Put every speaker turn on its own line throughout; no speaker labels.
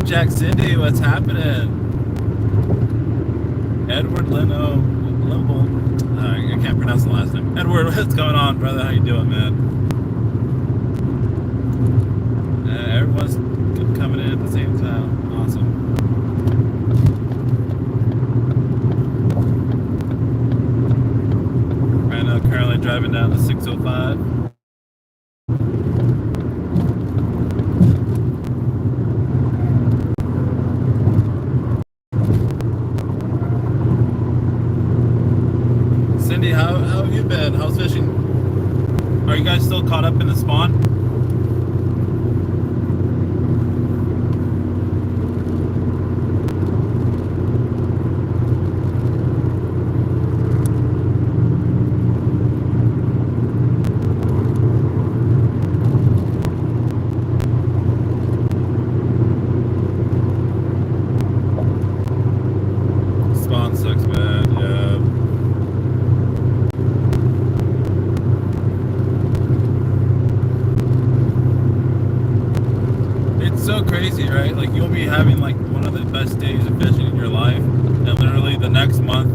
Jack Cindy, what's happening? Edward Limble. I can't pronounce the last name. Edward, what's going on, brother? How you doing, man? Everyone's coming in at the same time. Awesome. Right now, currently driving down the 605. Cindy, how have you been? How's fishing? Are you guys still caught up in the spawn? Spawn sucks, man. Yeah. It's so crazy, right? Like, you'll be having like one of the best days of fishing in your life, and literally the next month,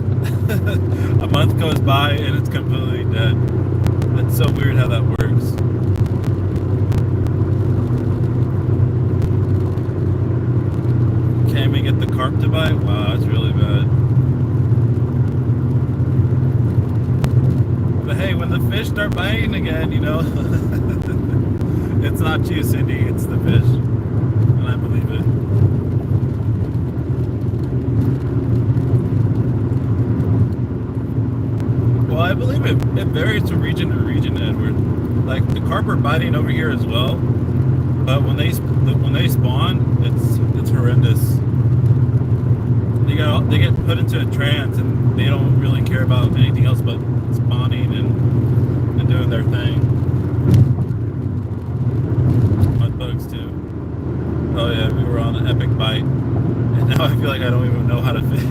a month goes by and it's completely dead. It's so weird how that works. Can't even get the carp to bite? Wow, that's really bad. But hey, when the fish start biting again, you know, it's not you, Cindy, it's the fish. And I believe it. Well, I believe it varies from region to region, Edward. Like, the carp are biting over here as well, but when they spawn, it's horrendous. They get put into a trance and they don't really care about anything else but spawning and doing their thing. Mud bugs too. Oh yeah, we were on an epic bite, and now I feel like I don't even know how to fish.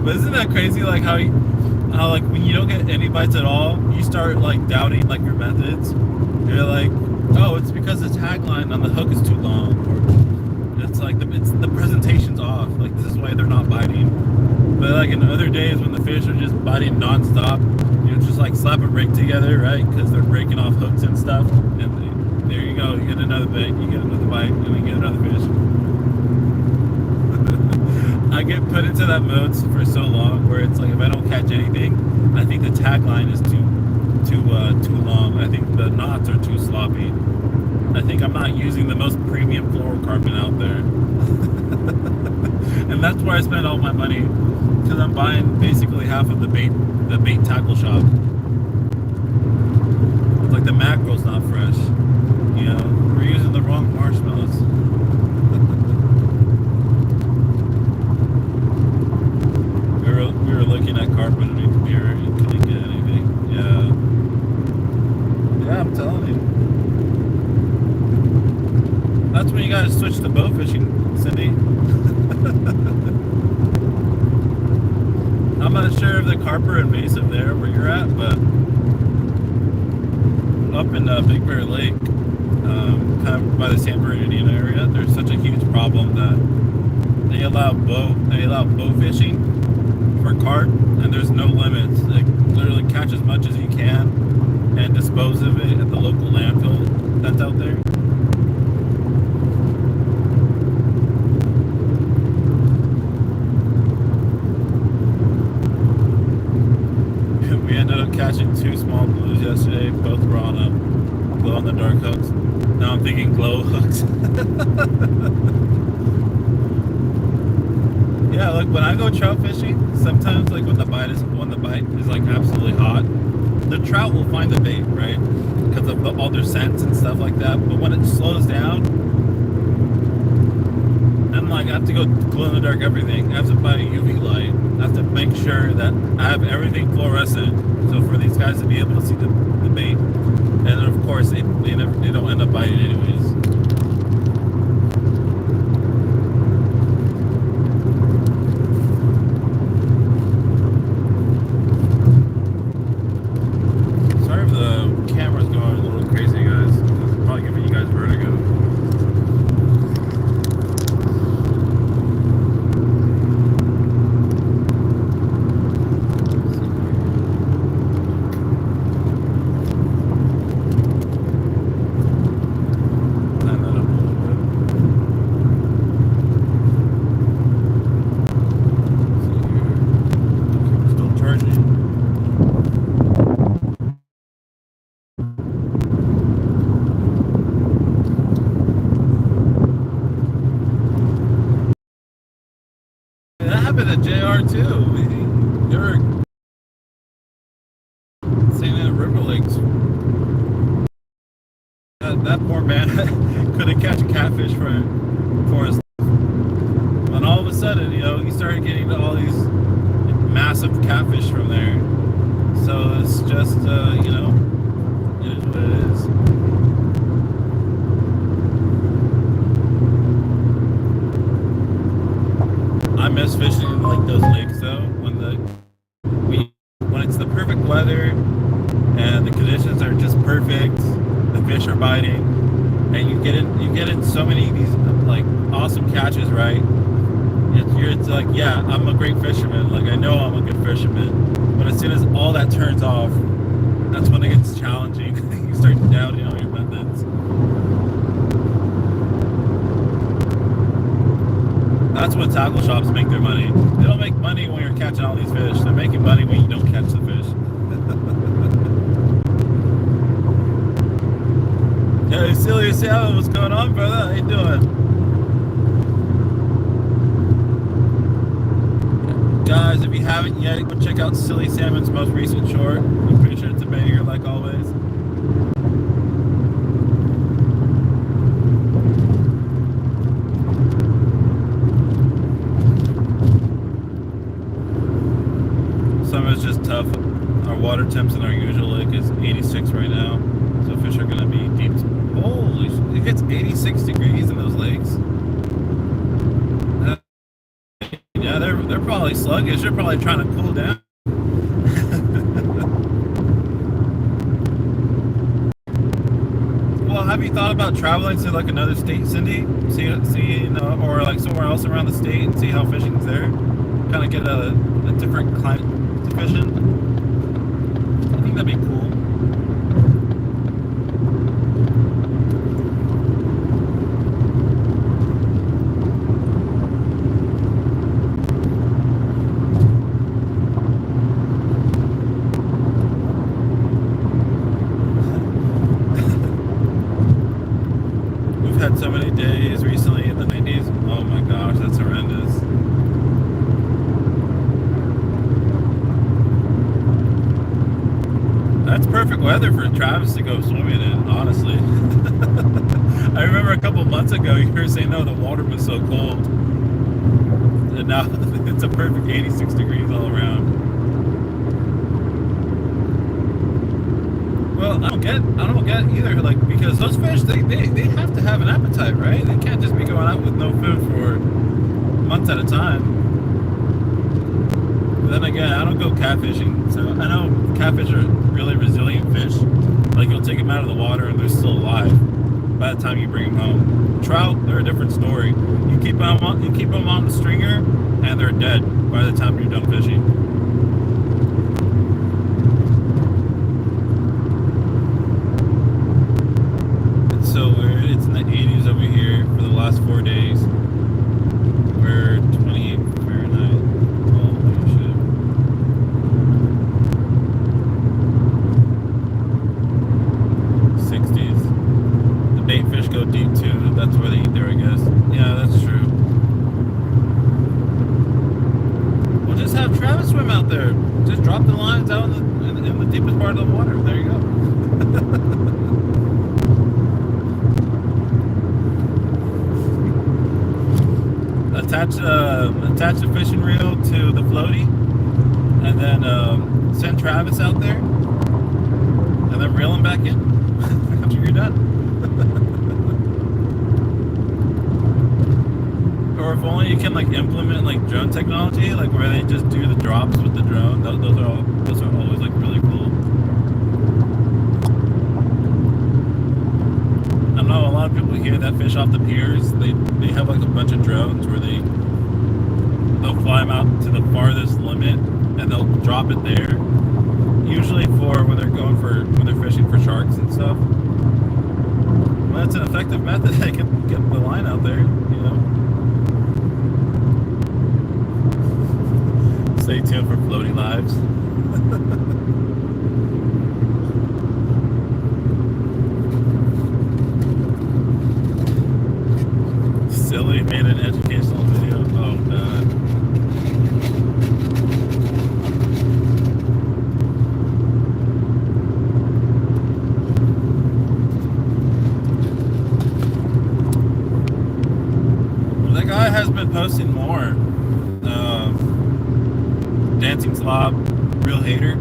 But isn't that crazy? Like how like when you don't get any bites at all, you start like doubting like your methods. You're like, oh, it's because the tagline on the hook is too long, or it's like the presentation's off. Like, this is why they're not biting. But like in other days when the fish are just biting nonstop, you just like slap a rig together, right? Because they're breaking off hooks and stuff, and there you go. You get another bait, you get another bite, and then you get another fish. I get put into that mode for so long where it's like if I don't catch anything, I think the tagline is too long. I think the knots are too sloppy. I think I'm not using the most premium fluorocarbon out there. And that's where I spend all my money, because I'm buying basically half of the bait tackle shop. It's like the mackerel's not fresh. You know, we're using the wrong marshmallows. we were looking at carp underneath here and couldn't get anything. Yeah, I'm telling you. That's when you gotta switch to bow fishing, Cindy. I'm not sure if the carp are invasive there where you're at, but up in Big Bear Lake, kind of by the San Bernardino area, there's such a huge problem that they allow bow fishing for carp, and there's no limits. Like, literally catch as much as you can and dispose of it at the local landfill that's out there. We ended up catching 2 small blues yesterday. Both were on glow-in-the-dark hooks. Now I'm thinking glow hooks. Yeah, like when I go trout fishing, sometimes like when the bite is like absolutely hot, the trout will find the bait, right? Because of all their scents and stuff like that. But when it slows down, I'm like, I have to go glow-in-the-dark everything. I have to buy a UV light. I have to make sure that I have everything fluorescent, so for these guys to be able to see the bait. And then of course they don't end up biting anyways. Sorry if the camera's going a little crazy, guys. It's probably giving you guys vertigo. happened to JR too. You're saying that River Lakes. That poor man couldn't catch a catfish for his life. And all of a sudden, he started getting all these massive catfish from there. So it's just, it is what it is. I miss fishing in like those lakes though, when it's the perfect weather and the conditions are just perfect, the fish are biting, and you get in so many of these like awesome catches, right? It's like, yeah, I'm a great fisherman. Like I know I'm a good fisherman, but as soon as all that turns off, that's when it gets challenging. You start doubting all your methods. That's when tackle shops make their money. They don't make money when you're catching all these fish. They're making money when you don't catch the fish. Hey, Silly Salmon, what's going on, brother? How you doing? Guys, if you haven't yet, go check out Silly Salmon's most recent short. I'm pretty sure it's a banger, like always. Summer's just tough. Our water temps in our usual lake is 86 right now, so fish are gonna be deep. Holy shit, it gets 86 degrees in those lakes. Yeah, they're probably sluggish. They're probably trying to cool down. Well, have you thought about traveling to like another state, Cindy? See, or like somewhere else around the state and see how fishing's there? Kind of get a different climate to fishing. I think that'd be cool. Had so many days recently in the 90s. Oh my gosh, that's horrendous. That's perfect weather for Travis to go swimming in, honestly. I remember a couple months ago you were saying, no, the water was so cold. And now it's a perfect 86 degrees all around. Well, I don't get either, like, because those fish, they have to have an appetite, right? They can't just be going out with no food for months at a time. But then again, I don't go catfishing, so I know catfish are really resilient fish. Like, you'll take them out of the water and they're still alive by the time you bring them home. Trout, they're a different story. You keep them on the stringer and they're dead by the time you're done fishing. So weird. It's in the 80s over here for the last 4 days. We're 28 Fahrenheit. Holy shit. '60s. The bait fish go deep too. That's where they eat there, I guess. Yeah, that's true. We'll just have Travis swim out there. Just drop the lines out in the deepest part of the water. There you go. Attach the fishing reel to the floaty, and then send Travis out there, and then reel him back in after you're done. Or if only you can like implement like drone technology, like where they just do the drops with the drone. Those are always like really cool. I know a lot of people hear that fish off the piers. They have like a bunch of drones where they'll fly them out to the farthest limit and they'll drop it there. Usually for when they're fishing for sharks and stuff. Well, it's an effective method. They can get the line out there, you know. Stay tuned for floating lives. Silly made an educational video. Oh god. guy has been posting more. Dancing Slob, Real Hater.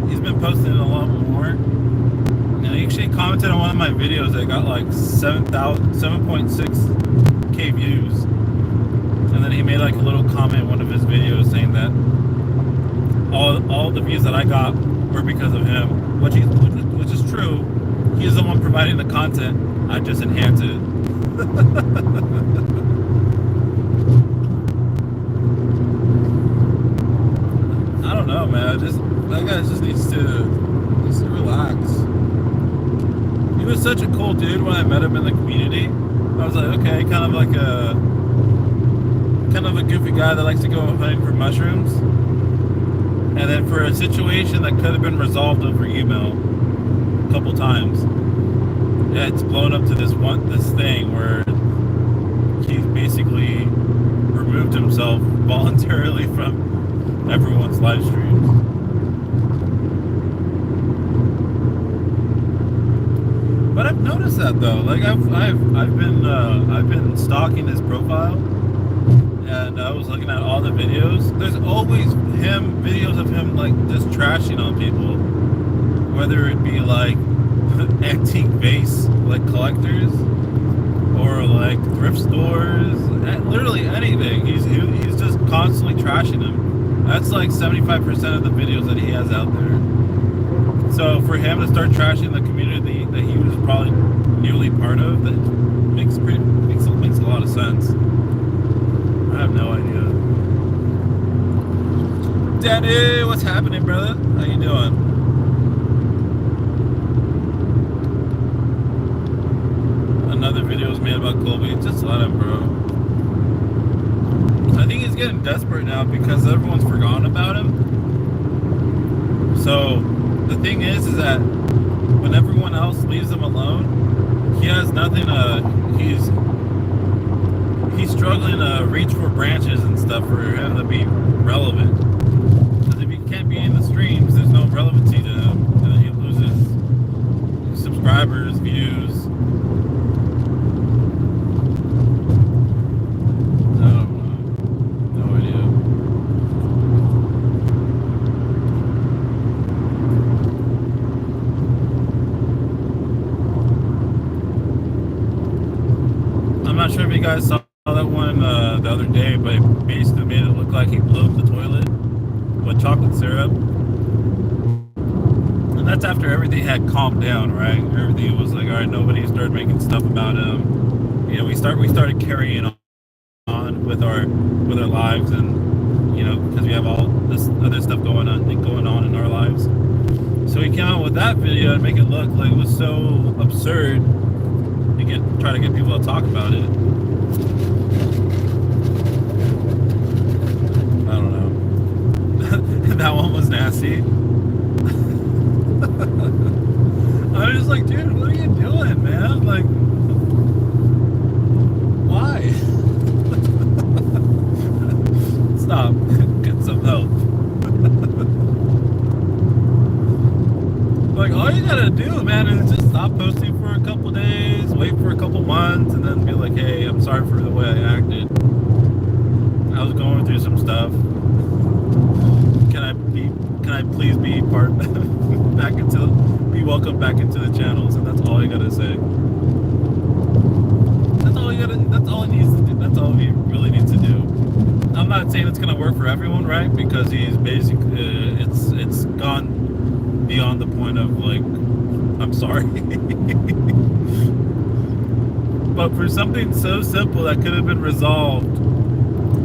He's been posting a lot more. And he actually commented on one of my videos that got like 7.6k views. And then he made like a little comment in one of his videos saying that all the views that I got were because of him, which is true. He's the one providing the content. I just enhance it. I don't know, man. That guy just needs to relax. He was such a cool dude when I met him in the community. I was like, okay, kind of a goofy guy that likes to go hunting for mushrooms. And then for a situation that could have been resolved over email a couple times, yeah, it's blown up to this thing where he's basically removed himself voluntarily from everyone's live streams. But I've noticed that though. Like I've been stalking his profile, and I was looking at all the videos. There's always videos of him like just trashing on people, whether it be like antique vase like collectors or like thrift stores, literally anything. He's just constantly trashing them. That's like 75% of the videos that he has out there. So for him to start trashing the community that he was probably newly part of, that makes a lot of sense. I have no idea. Daddy, what's happening, brother? How you doing? Another video was made about Colby. Just let him, bro. I think he's getting desperate now because everyone's forgotten about him. So the thing is that when everyone else leaves him alone, he has nothing. He's struggling to reach for branches and stuff for him to be relevant. Because if he can't be in the streams, there's no relevancy to him, and then he loses subscribers, views. I'm not sure if you guys saw that one the other day, but it basically made it look like he blew up the toilet with chocolate syrup. And that's after everything had calmed down, right? Everything was like, all right, nobody started making stuff about him. You know, we started carrying on with our lives, and you know, because we have all this other stuff going on in our lives. So he came out with that video and make it look like it was so absurd. Try to get people to talk about it. I don't know. That one was nasty. I was just like, dude, what are you doing, man? Like, why? Stop. Get some help. Like, all you gotta do, man, is just stop posting for a couple days, wait for a couple months, and then be like, hey, I'm sorry for the way I acted. I was going through some stuff. Can I please be welcomed back into the channels? And that's all you gotta say. That's all he needs to do. That's all he really needs to do. I'm not saying it's gonna work for everyone, right? Because he's basically it's gone beyond the point of like, I'm sorry. But for something so simple that could have been resolved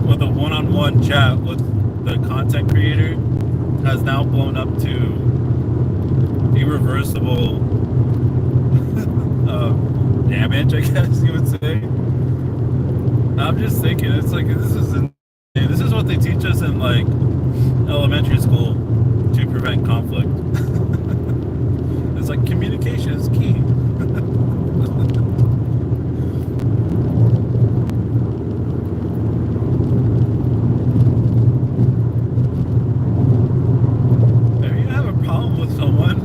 with a one-on-one chat with the content creator has now blown up to irreversible damage, I guess you would say. I'm just thinking, it's like, this is insane. This is what they teach us in like elementary school to prevent conflict. It's like communication is key. If you have a problem with someone,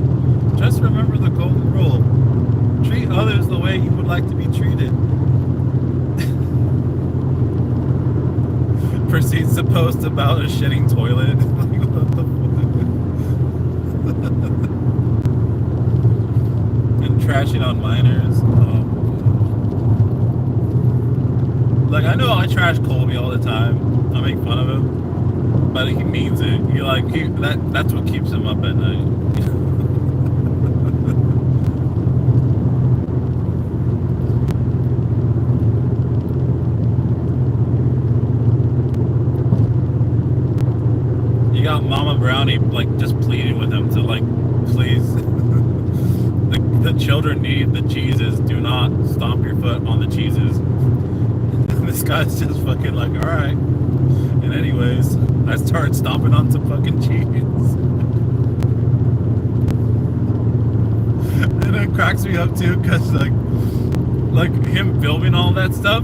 just remember the golden rule. Treat others the way you would like to be treated. a post about a shitting toilet. Like, what the fuck? And trashing on minors. Oh. Like, I know I trash Colby all the time. I make fun of him, but he means it. That's what keeps him up at night. You got Mama Brownie like just pleading with him to like, please. The children need the cheeses. Do not stomp your foot on the cheeses. And this guy's just fucking like, all right. And anyways, I started stomping on some fucking cheese. And it cracks me up too, cause like him filming all that stuff,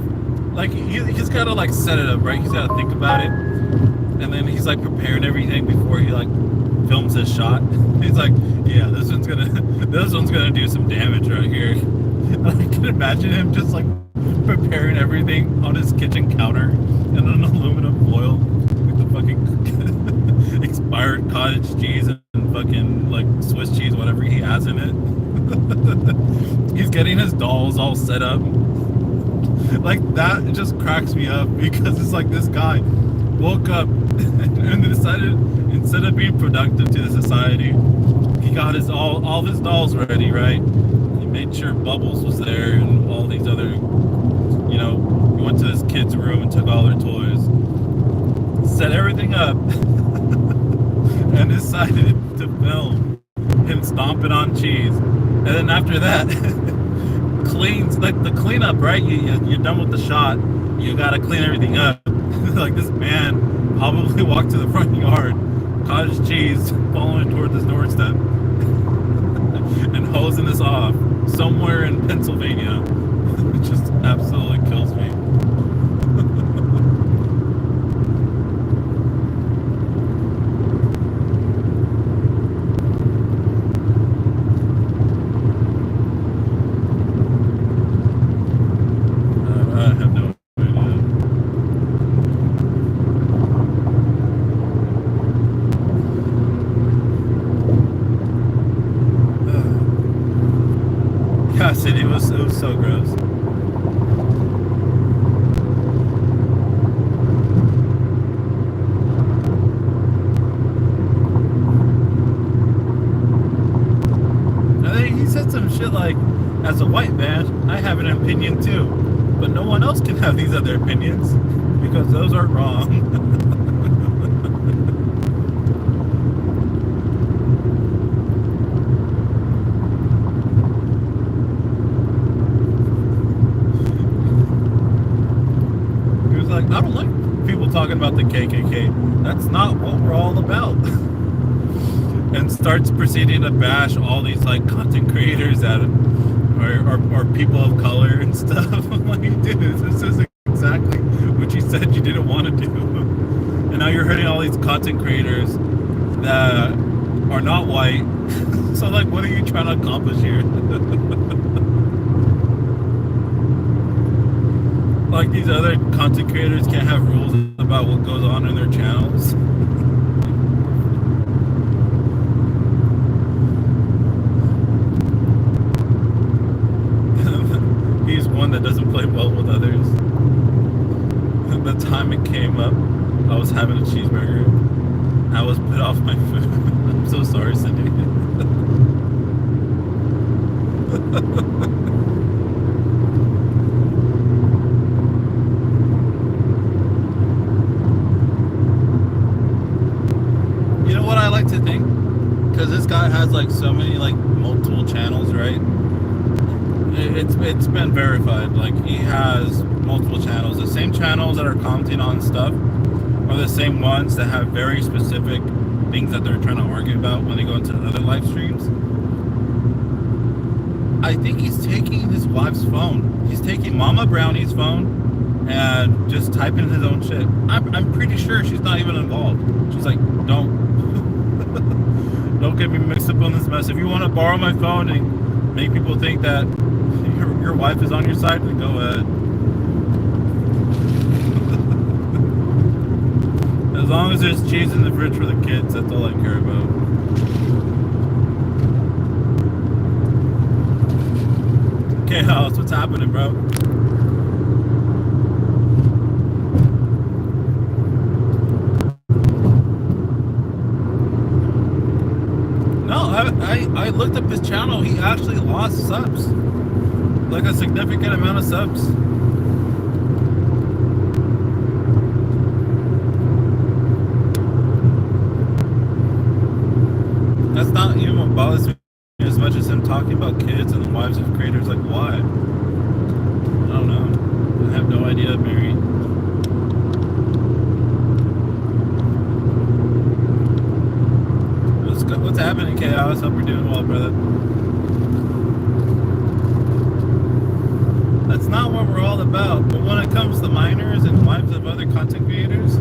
like he's gotta like set it up, right? He's gotta think about it. And then he's like preparing everything before he like films his shot. He's like, yeah, this one's gonna do some damage right here. And I can imagine him just like preparing everything on his kitchen counter in an aluminum foil with the fucking expired cottage cheese and fucking like Swiss cheese, whatever he has in it. He's getting his dolls all set up. Like that just cracks me up because it's like this guy woke up and decided, instead of being productive to the society, he got all of his dolls ready, right? He made sure Bubbles was there and all these other, he went to his kid's room and took all their toys, set everything up, and decided to film him stomping on cheese. And then after that, cleans, like the cleanup, right? You're done with the shot, you gotta clean everything up. Like this man probably walked to the front yard, cottage cheese following toward this doorstep, and hosing this off somewhere in Pennsylvania. It just absolutely kills me. I have no idea. Yes, it was so gross. I think he said some shit like, as a white man, I have an opinion too, but no one else can have these other opinions because those are wrong. Like, I don't like people talking about the KKK. That's not what we're all about. And starts proceeding to bash all these like content creators that or people of color and stuff. I'm like, dude, this is exactly what you said you didn't want to do. And now you're hurting all these content creators that are not white. So like, what are you trying to accomplish here? Like these other content creators can't have rules about what goes on in their channels. He's one that doesn't play well with others. The time it came up, I was having a cheeseburger. I was put off my food. I'm so sorry, Cindy. What I like to think, because this guy has like so many like multiple channels, right? It's been verified. Like he has multiple channels. The same channels that are commenting on stuff are the same ones that have very specific things that they're trying to argue about when they go into other live streams. I think he's taking his wife's phone. He's taking Mama Brownie's phone and just typing his own shit. I'm pretty sure she's not even involved. She's like, don't get me mixed up on this mess. If you want to borrow my phone and make people think that your wife is on your side, then go ahead. As long as there's cheese in the fridge for the kids, that's all I care about. Okay, House, what's happening, bro? No, I looked up his channel. He actually lost subs. Like a significant amount of subs. That's not even what bothers me as much as him talking about kids and the wives of creators. Like, why? I don't know. I have no idea, Mary. What's happening, Chaos? Hope you're doing well, brother. That's not what we're all about. But when it comes to minors and wives of other content creators,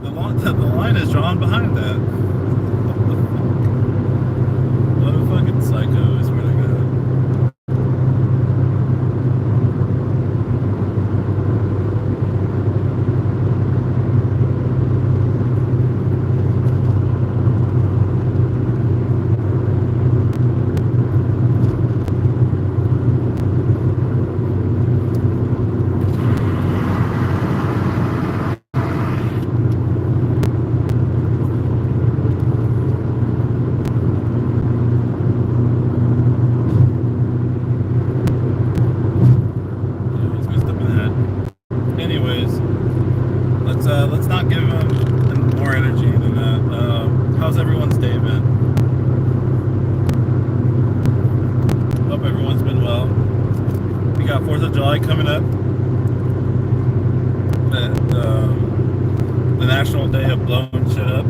the line is drawn behind that. What a fucking psycho, I swear to God. Let's not give him more energy than that. How's everyone's day been? Hope everyone's been well. We got 4th of July coming up. The National Day of Blowing Shit Up.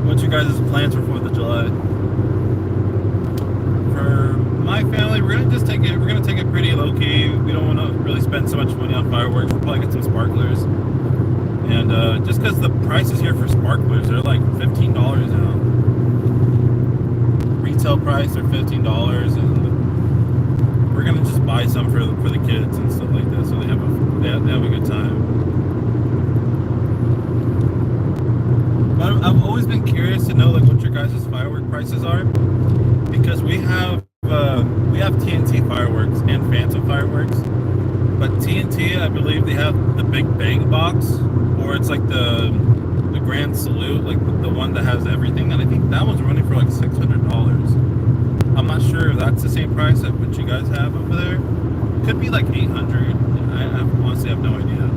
What's your guys' plans for 4th of July? For my family, we're gonna take it pretty low key. We don't want to really spend so much money on fireworks. We'll probably get some sparklers, and just because the prices here for sparklers, they're like $15 now. Retail price are $15, and we're gonna just buy some for the kids and stuff like that, so they have a good time. But I've always been curious to know like what your guys' firework prices are, because we have TNT fireworks and Phantom fireworks, but TNT, I believe they have the Big Bang box, or it's like the Grand Salute, like the one that has everything, and I think that one's running for like $600. I'm not sure if that's the same price as what you guys have over there. Could be like $800. I honestly have no idea.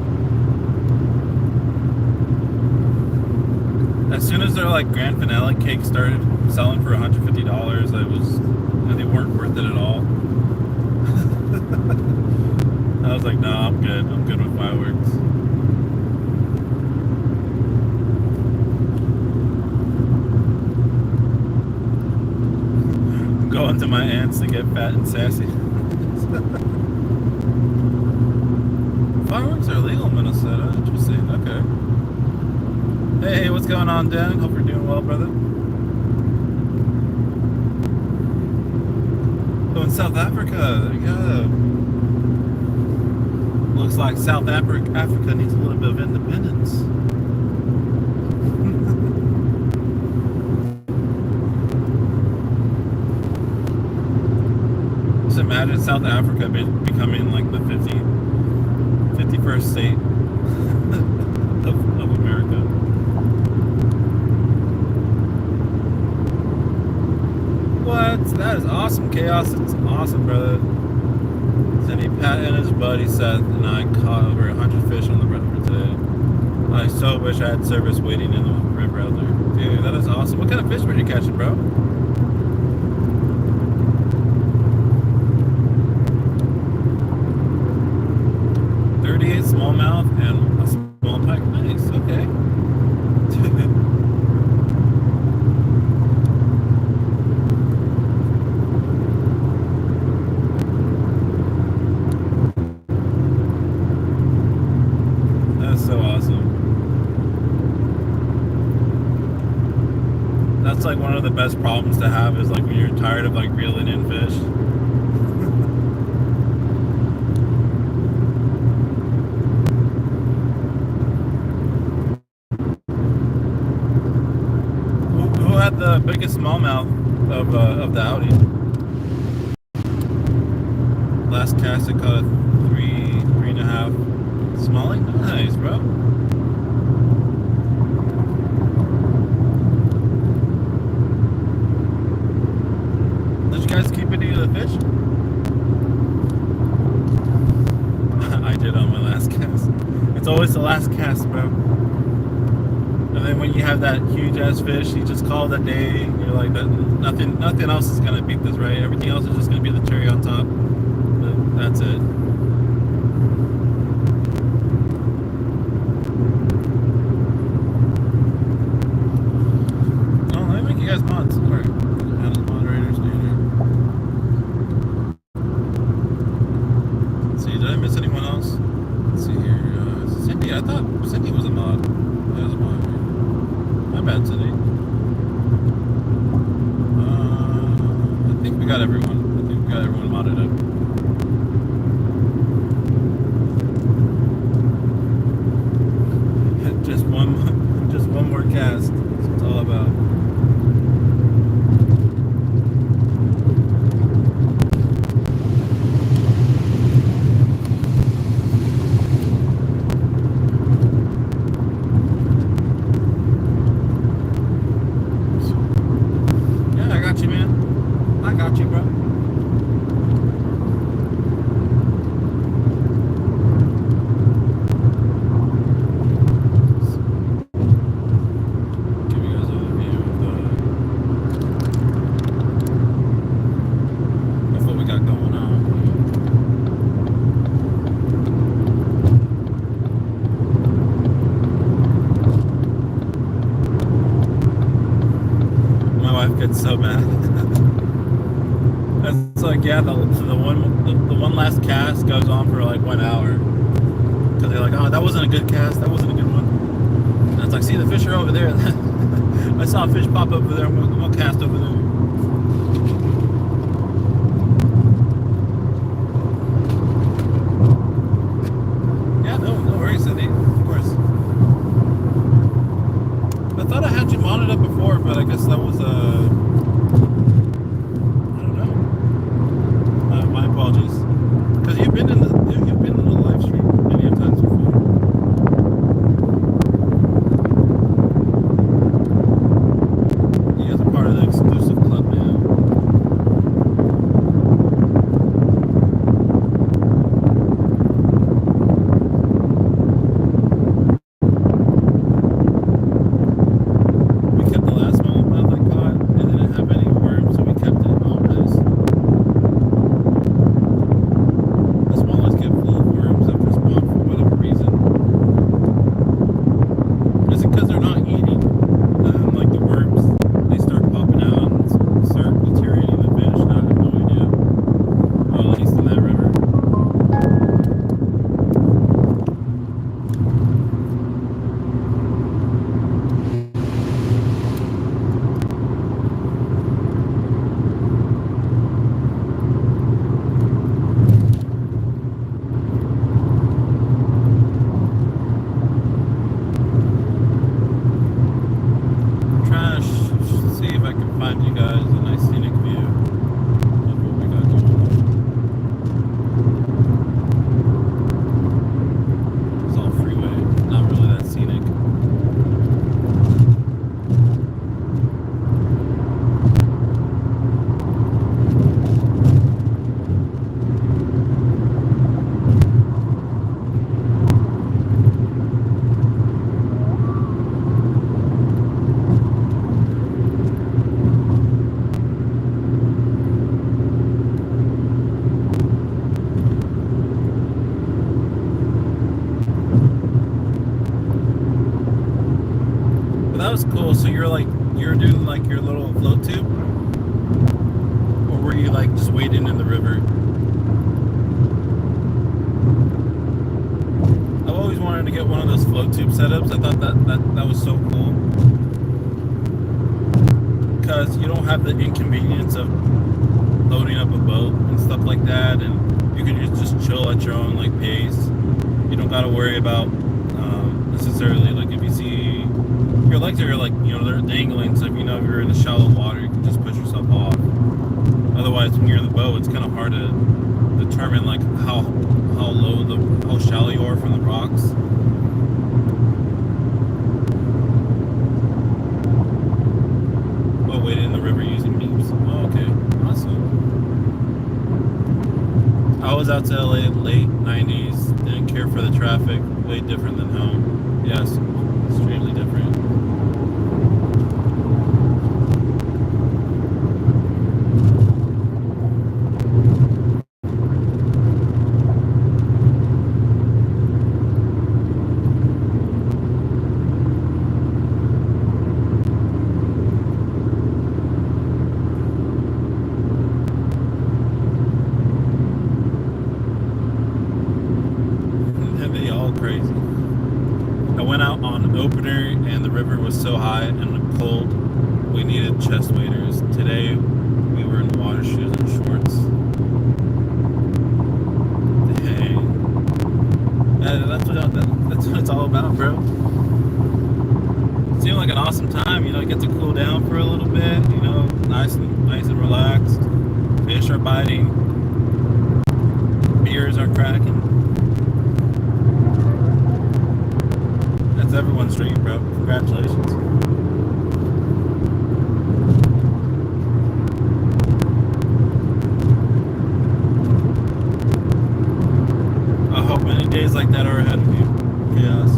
As soon as their like grand finale cake started selling for $150, they weren't worth it at all. I was like, nah, I'm good. I'm good with fireworks. I'm going to my aunt's to get fat and sassy. Fireworks are legal in Minnesota. Interesting. Okay. Hey, what's going on, Dan? Hope you're doing well, brother. Oh, in South Africa, there you go. Looks like South Africa needs a little bit of independence. Just imagine South Africa becoming like the 51st state of America. What? That is awesome, Chaos. It's awesome, brother. Cindy, Pat, and his buddy Seth and I caught over 100 fish on the river today. I so wish I had service waiting in the river out there. Dude, that is awesome. What kind of fish were you catching, bro? Smallmouth and a small pike. Nice, okay. That's so awesome. That's like one of the best problems to have, is like when you're tired of like reeling in fish. the biggest smallmouth of the Audi. Last cast I caught a 3.5 smallie. Nice, bro. Did you guys keep any of the fish? I did on my last cast. It's always the last cast, bro. And then when you have that huge ass fish, you just call it a day. You're like, nothing else is gonna beat this, right? Everything else is just gonna be the cherry on top. But that's it. Oh, let me make you guys mods. All right, moderators. Let's see, did I miss anyone else? Let's see here. Cindy, I thought Cindy was a mod. That was a mod. My bad, Cindy. I think we got everyone. I think we got everyone modded up. Just one more cast. That's what it's all about. Gets so mad. It's like, yeah, the one last cast goes on for like 1 hour because they're like, oh, that wasn't a good cast, that wasn't a good one. And it's like, see, the fish are over there. I saw a fish pop over there. We'll cast over there. Yeah, no worries, Cindy. Of course. I thought I had you modded up before, but I guess that was I don't know. My apologies. Because you've been in the live stream many times before. You guys are part of the exclusive club now. That was cool. So you're doing like your little float tube, or were you like just wading in the river? I've always wanted to get one of those float tube setups. I thought that was so cool because you don't have the inconvenience of loading up a boat and stuff like that, and you can just chill at your own like pace. You don't got to worry about necessarily like if you see Your legs are like, they're dangling, so if if you're in the shallow water, you can just push yourself off. Otherwise, when you're in the boat, it's kind of hard to determine like how shallow you are from the rocks. Oh, wait, in the river using beeps. Oh, okay, awesome. I was out to LA late 90s, didn't care for the traffic, way different than home. Yes, extremely different. They all crazy. I went out on opener and the river was so high and cold, we needed chest waders. Today, we were in water shoes and shorts. Dang. That's what it's all about, bro. It seemed like an awesome time, get to cool down for a little bit, nice and relaxed. Fish are biting. Beers are cracking. That's everyone's dream, bro. Congratulations. I hope many days like that are ahead of you. Yes.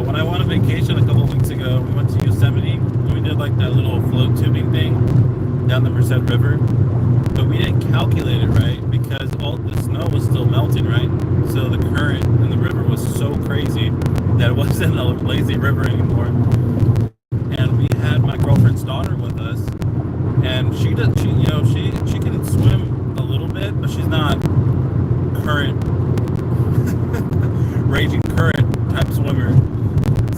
When I went on vacation a couple of weeks ago, we went to Yosemite and we did like that little float tubing thing down the Merced River, but we didn't calculate it right because all the snow was still melting, right? So the current in the river was so crazy that it wasn't a lazy river anymore. And we had my girlfriend's daughter with us, and she can swim a little bit, but she's not current raging current type swimmer.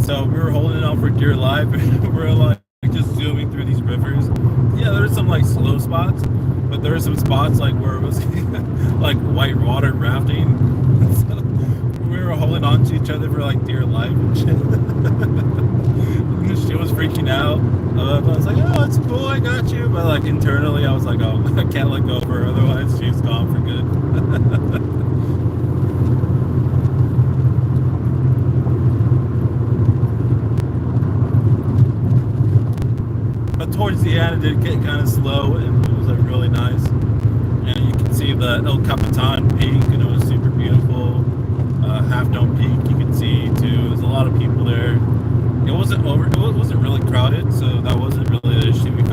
So we were holding on for dear life, and we were like just zooming through these rivers. Yeah, there's some like slow spots, but there are some spots like where it was like white water rafting. So we were holding on to each other for like dear life and shit. She was freaking out. I was like, oh, it's cool, I got you. But like internally, I was like, oh, I can't let go of her, otherwise she's gone for good. But towards the end, it did get kind of slow, and it was like really nice. And you can see the El Capitan Peak, and it was super beautiful. Half Dome Peak, you can see too. There's a lot of people there. It wasn't really crowded, so that wasn't really the issue. We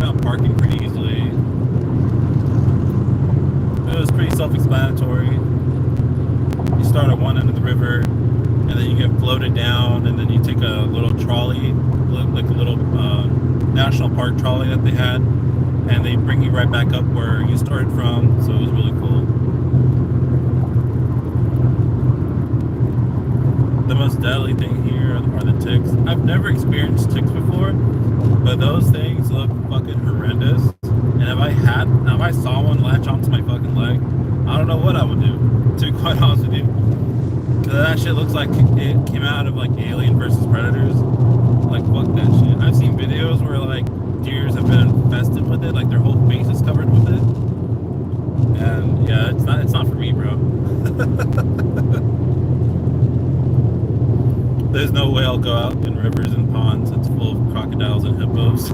found parking pretty easily. It was pretty self-explanatory. You start at one end of the river, and then you get floated down, and then you take a little trolley, like a little national park trolley that they had, and they bring you right back up where you started from. So it was really cool. The most deadly thing here are the ticks. I've never experienced ticks before, but those things look fucking horrendous. And if I saw one latch onto my fucking leg, I don't know what I would do, to be quite honest with you. Cause that shit looks like it came out of like Alien versus Predators. Like, fuck that shit. I've seen videos where like deers have been infested with it, like their whole face is covered with it. And yeah, it's not for me, bro. There's no way I'll go out in rivers and ponds. It's full of crocodiles and hippos.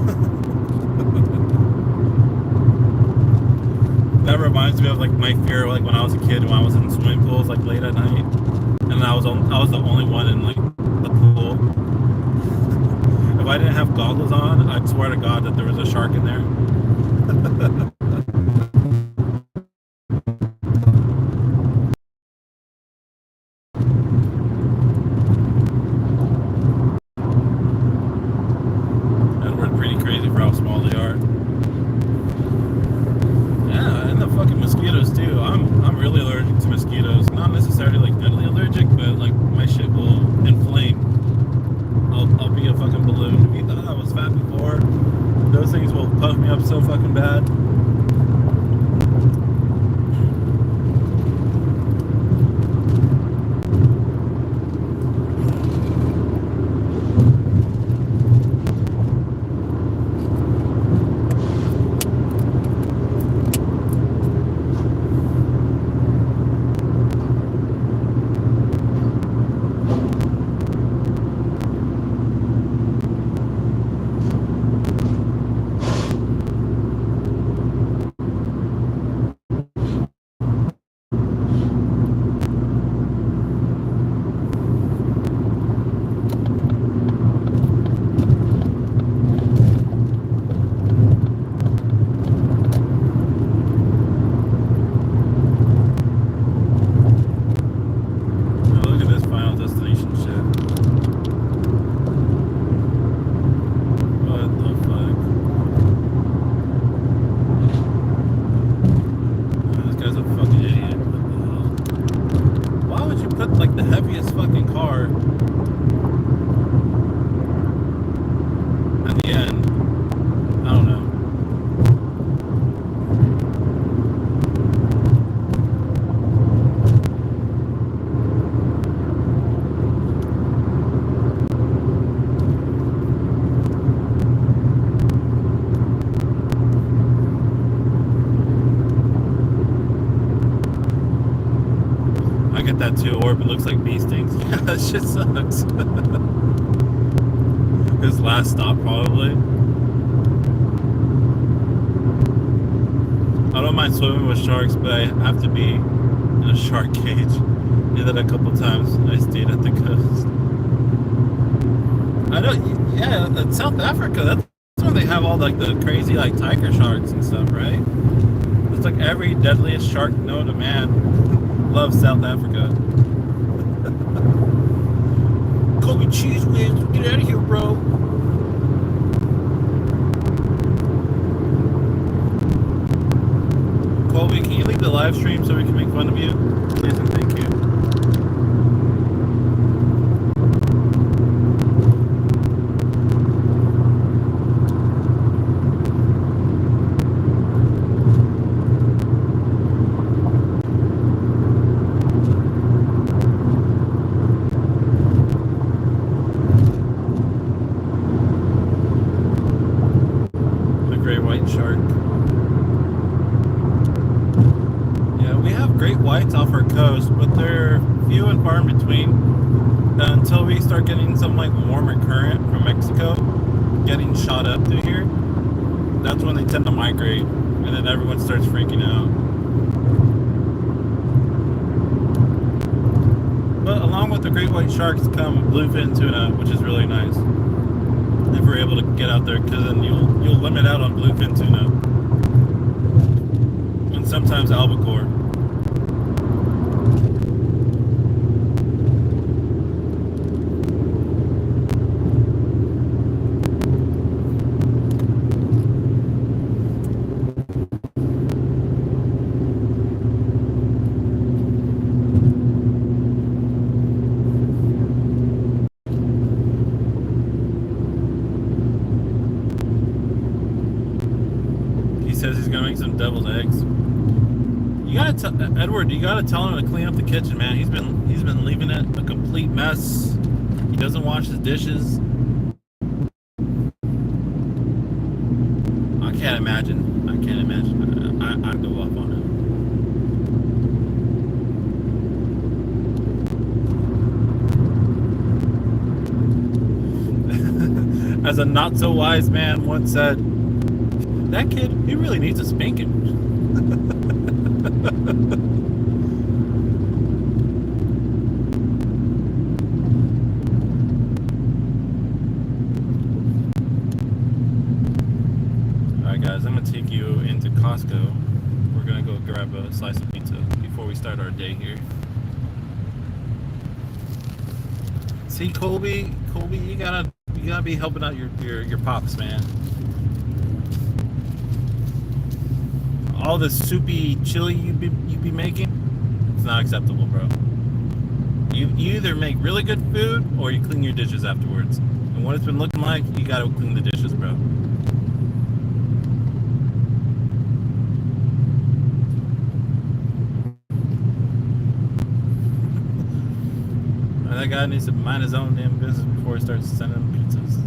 That reminds me of like my fear, like when I was a kid, when I was in swimming pools like late at night, and I was the only one in like the pool. If I didn't have goggles on, I'd swear to God that there was a shark in there. fucking bad. Like the heaviest fucking car at the end. I don't know. I get that too. Orb, it looks like bee stings. Yeah, that shit sucks. His last stop, probably. I don't mind swimming with sharks, but I have to be in a shark cage. Did that a couple times. I stayed at the coast. I know, yeah, in South Africa, that's where they have all like the crazy like tiger sharks and stuff, right? It's like every deadliest shark known to man loves South Africa. Kobe Cheese Whiz, get out of here, bro. Colby, can you leave the live stream so we can make fun of you? Please and thank you. The great white shark. Great whites off our coast, but they're few and far in between until we start getting some like warmer current from Mexico getting shot up through here. That's when they tend to migrate, and then everyone starts freaking out. But along with the great white sharks come bluefin tuna, which is really nice if we're able to get out there, because then you'll limit out on bluefin tuna and sometimes albacore. Says he's gonna make some deviled eggs. You gotta Edward, you gotta tell him to clean up the kitchen, man. He's been leaving it a complete mess. He doesn't wash his dishes. I can't imagine. I'd go up on him. As a not so wise man once said, that kid, he really needs a spanking. Alright guys, I'm going to take you into Costco. We're going to go grab a slice of pizza before we start our day here. See, Colby, you gotta be helping out your pops, man. All the soupy chili you be making, it's not acceptable, bro. You either make really good food or you clean your dishes afterwards. And what it's been looking like, you gotta clean the dishes, bro. that guy needs to mind his own damn business before he starts sending them pizzas.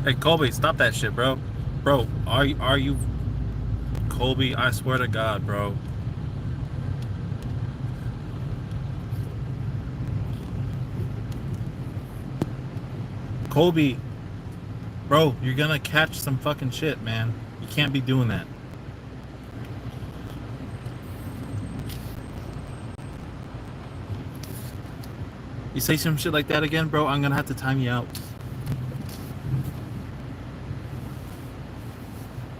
Hey Colby, stop that shit, bro. Bro, are you Colby? I swear to God, bro. Colby, bro, you're gonna catch some fucking shit, man. You can't be doing that. You say some shit like that again, bro, I'm gonna have to time you out.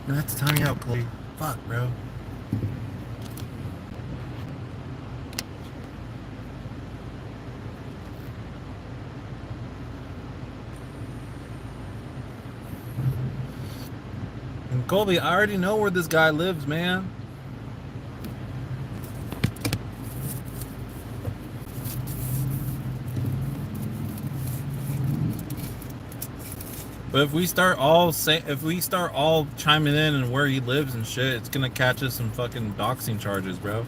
I'm gonna have to time you out, Colby. Fuck, bro. And Colby, I already know where this guy lives, man. But if we start all chiming in and where he lives and shit, it's gonna catch us some fucking doxing charges, bro.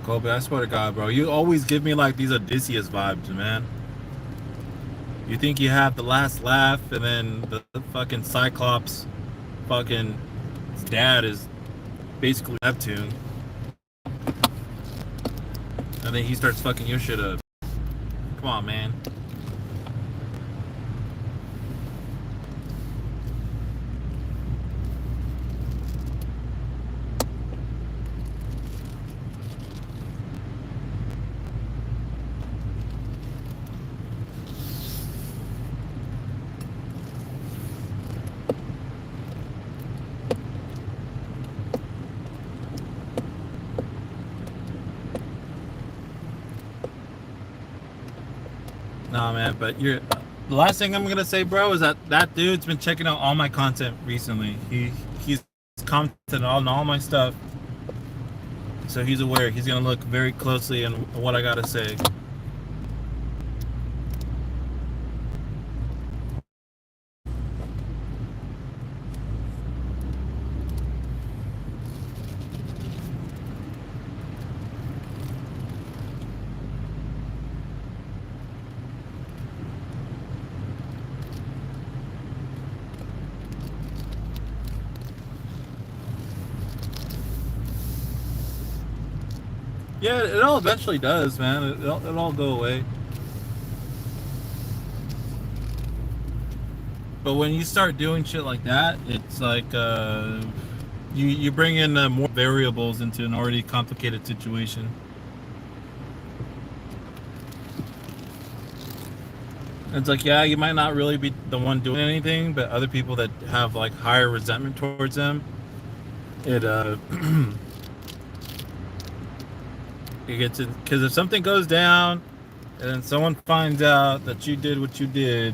Colby, I swear to God, bro, you always give me like these Odysseus vibes, man. You think you have the last laugh, and then the fucking Cyclops, fucking his dad is basically Neptune, and then he starts fucking your shit up. Come on, man. Nah, man, but the last thing I'm gonna say, bro, is that dude's been checking out all my content recently. He's commented on all my stuff, so he's aware. He's gonna look very closely in what I gotta say. Yeah, it all eventually does, man. It'll all go away. But when you start doing shit like that, it's like you bring in more variables into an already complicated situation. It's like, yeah, you might not really be the one doing anything, but other people that have like higher resentment towards them, it you get to, because if something goes down and then someone finds out that you did what you did,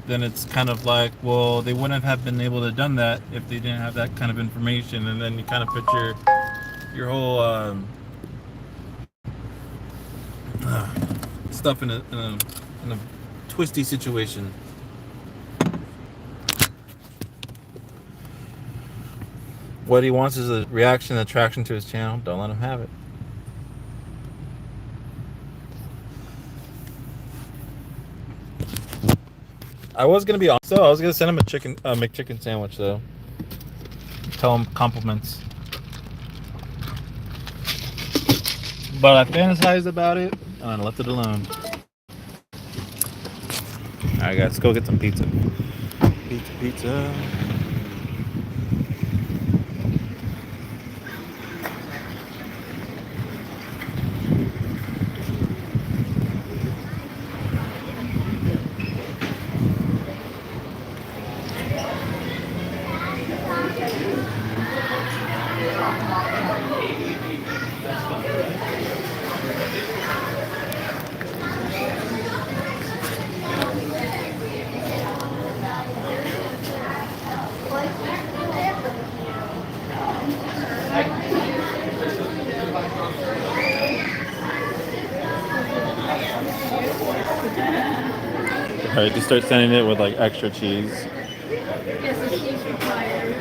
then it's kind of like, well, they wouldn't have been able to have done that if they didn't have that kind of information, and then you kind of put your whole stuff in a twisty situation. What he wants is a reaction, attraction to his channel. Don't let him have it. I was gonna be also. I was gonna send him a McChicken sandwich though. Tell him compliments. But I fantasized about it. and left it alone. Alright, guys, let's go get some pizza. Pizza. Alright, just start sending it with like extra cheese.
Yes, the cheese required.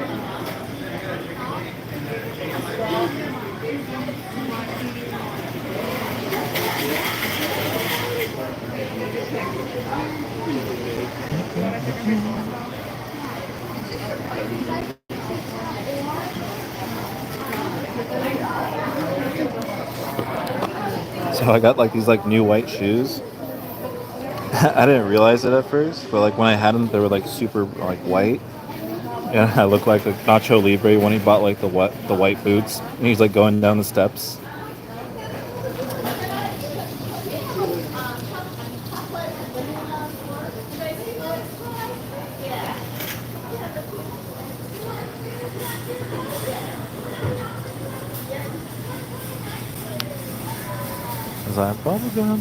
So I got like these like new white shoes. I didn't realize it at first, but like when I had them, they were like super like white, and I looked like a Nacho Libre when he bought like the white boots, and he's like going down the steps. I was like, bubblegum.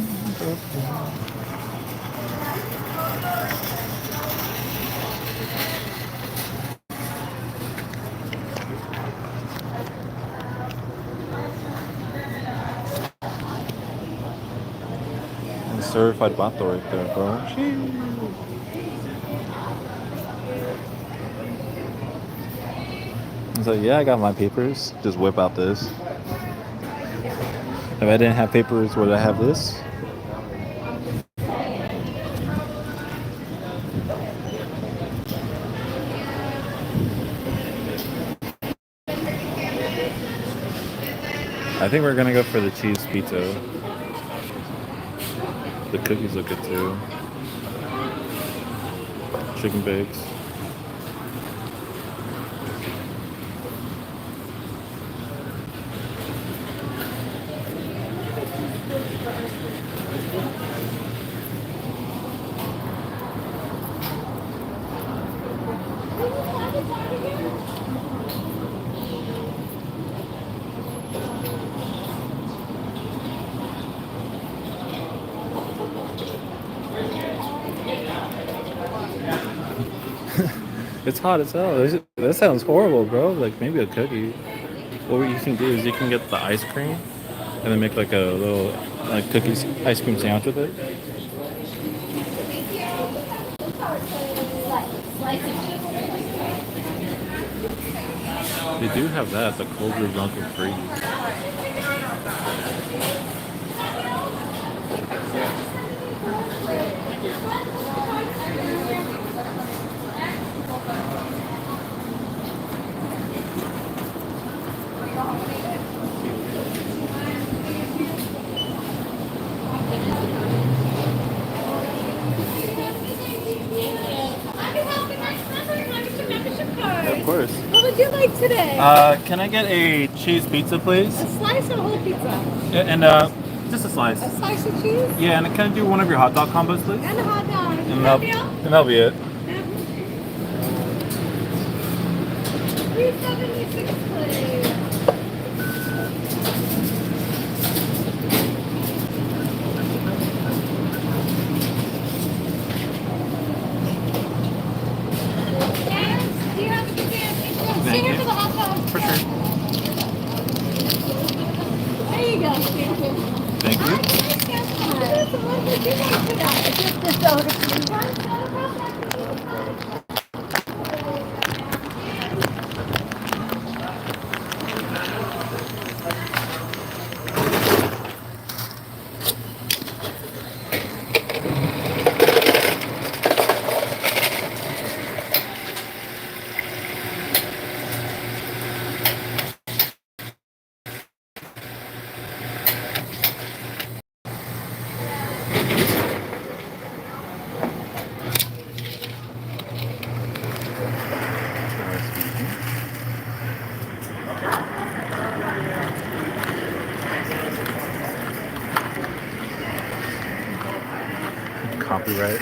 And certified vato right there, bro. I was like, yeah, I got my papers. Just whip out this. If I didn't have papers, would I have this? I think we're gonna go for the cheese pizza. The cookies look good too. Chicken bakes. It's hot as hell. That sounds horrible, bro. Like maybe a cookie. What you can do is you can get the ice cream and then make like a little like cookies ice cream sandwich with it. They do have that, the cold brew gluten free. Of course.
What would you like today?
Can I get a cheese pizza, please?
A slice or whole pizza?
Yeah, and just a slice.
A slice of cheese?
Yeah, and can I do one of your hot dog combos, please?
And a hot dog.
And that'll be it.
376, please. Do you have a good dance?
Thank you.
For the hot dog.
For sure.
There you go.
Thank you. be right.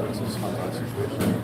This is hot dog situation.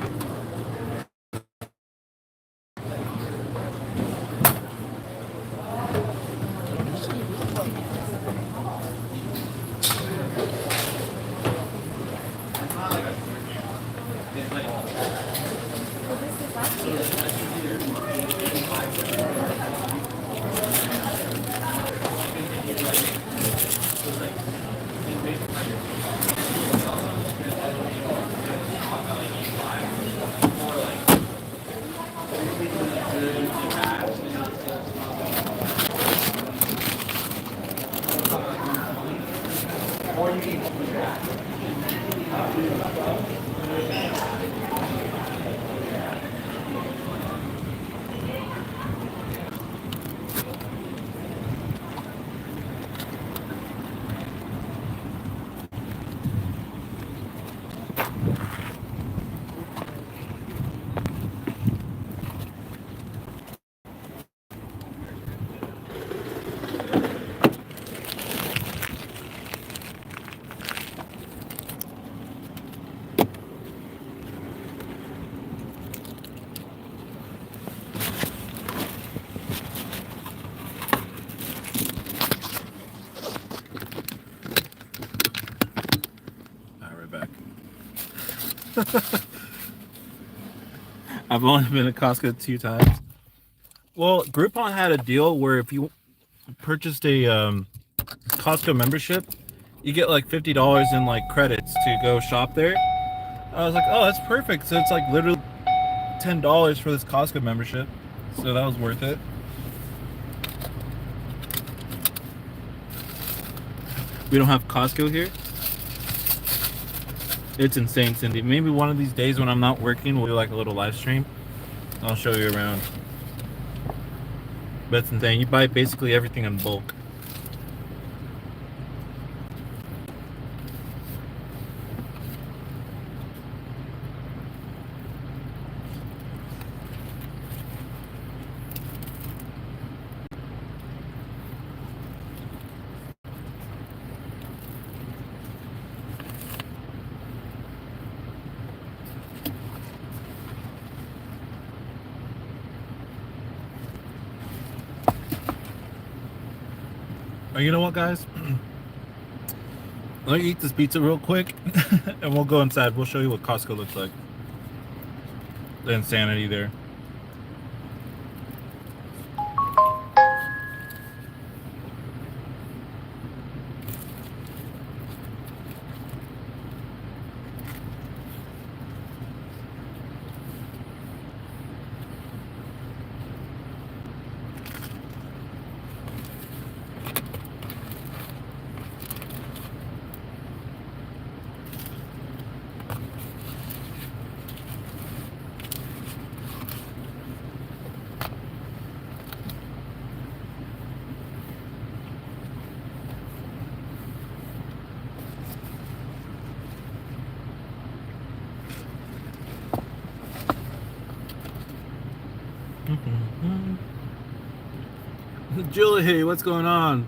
I've only been to Costco 2 times. Well, Groupon had a deal where if you purchased a Costco membership, you get like $50 in like credits to go shop there. I was like, oh, that's perfect. So it's like literally $10 for this Costco membership. So that was worth it. We don't have Costco here. It's insane, Cindy. Maybe one of these days when I'm not working, we'll do like a little live stream. I'll show you around. But it's insane. You buy basically everything in bulk. Oh, you know what, guys? Let me eat this pizza real quick, and we'll go inside. We'll show you what Costco looks like. The insanity there. Julie, what's going on?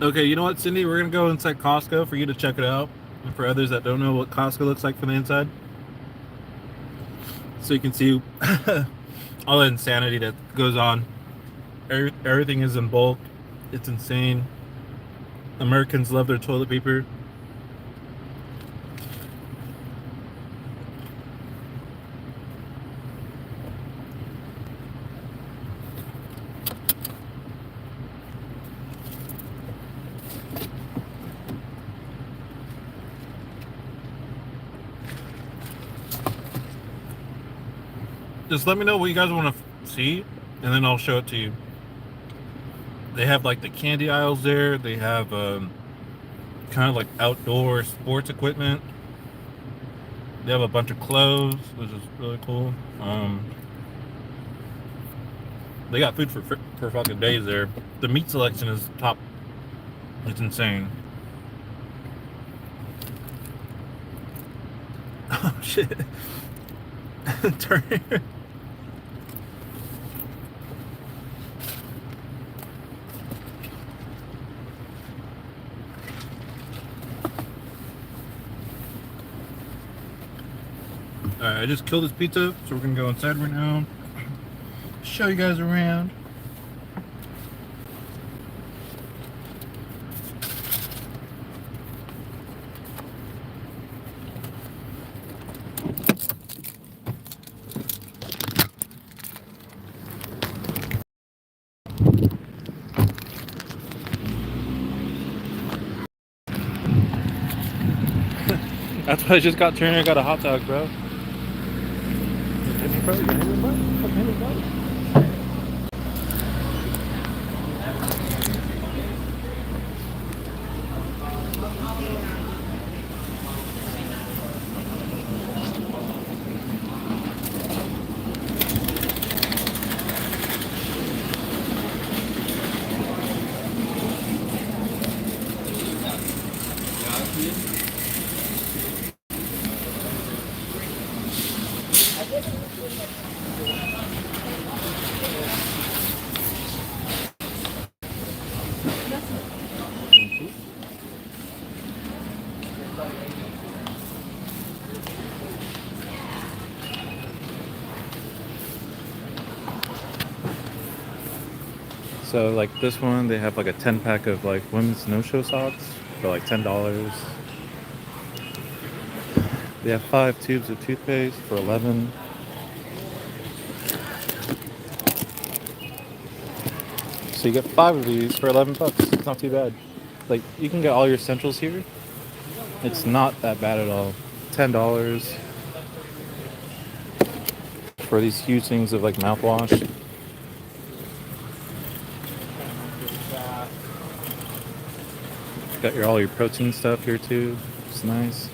Okay, you know what, Cindy? We're gonna go inside Costco for you to check it out, and for others that don't know what Costco looks like from the inside, so you can see all the insanity that goes on. Everything is in bulk. It's insane. Americans love their toilet paper. Just let me know what you guys want to see, and then I'll show it to you. They have like the candy aisles there. They have kind of like outdoor sports equipment. They have a bunch of clothes, which is really cool. They got food for fucking days there. The meat selection is top. It's insane. shit. Turn. Alright, I just killed this pizza, so we're gonna go inside right now. Show you guys around. That's what I just got. Turner got a hot dog, bro. Hit me, bro. You gonna hit me, bro? Fucking hit me, bro. So like this one, they have like a 10-pack of like women's no-show socks for like $10. They have 5 tubes of toothpaste for $11. So you get 5 of these for $11. It's not too bad. Like you can get all your essentials here. It's not that bad at all. $10 for these huge things of like mouthwash. Got all your protein stuff here too. It's nice.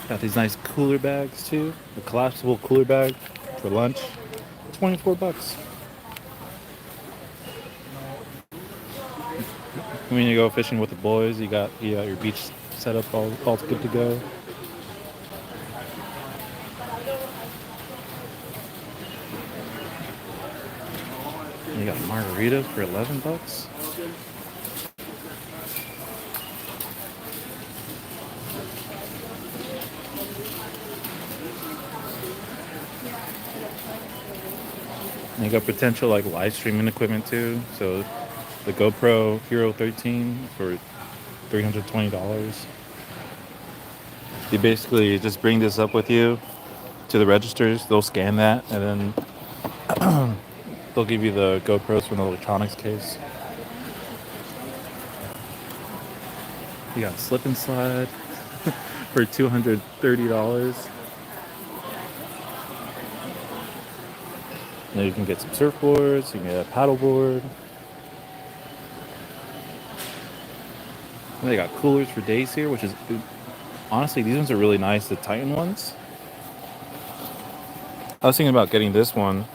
Got these nice cooler bags too. A collapsible cooler bag for lunch. $24. When you go fishing with the boys, you got your beach set up all good to go. You got margaritas for $11. And you got potential like live streaming equipment too. So the GoPro Hero 13 for $320. You basically just bring this up with you to the registers. They'll scan that and then they'll give you the GoPros from the electronics case. You got slip and slide for $230. Now you can get some surfboards, you can get a paddleboard. And they got coolers for days here, which is honestly, these ones are really nice, the Titan ones. I was thinking about getting this one.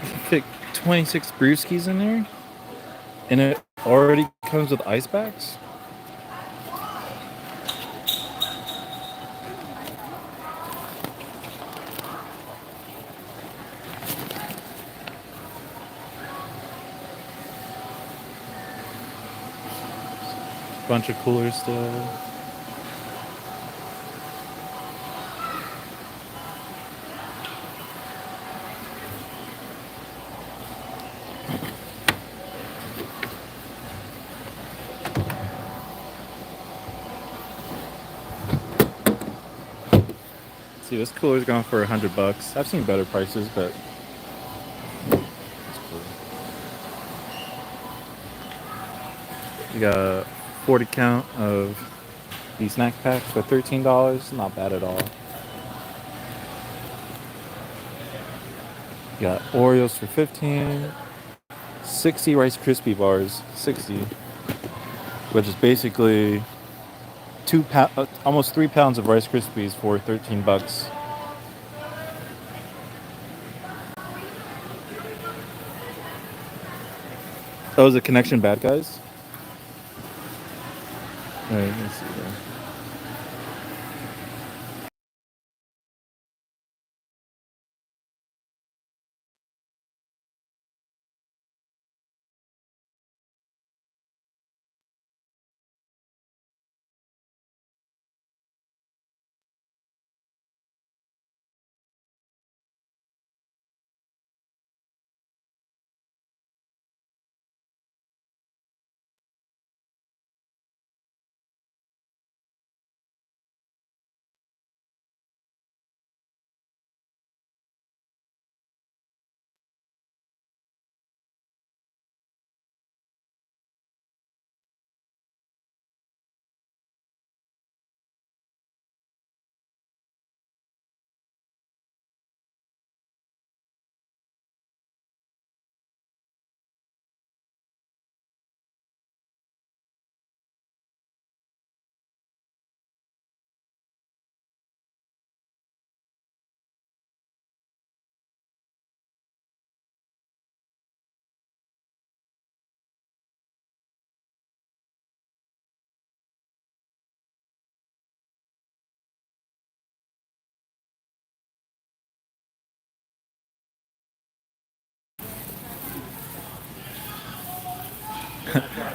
You can fit 26 brewskis in there, and it already comes with ice bags. Bunch of coolers still. See, this cooler's going for $100. I've seen better prices, but it's cool. You got a 40 count of these snack packs for $13. Not bad at all. You got Oreos for $15. 60 Rice Krispie bars, $60, which is basically almost 3 pounds of Rice Krispies for $13. Oh, is the connection bad, guys? All right, let's see here.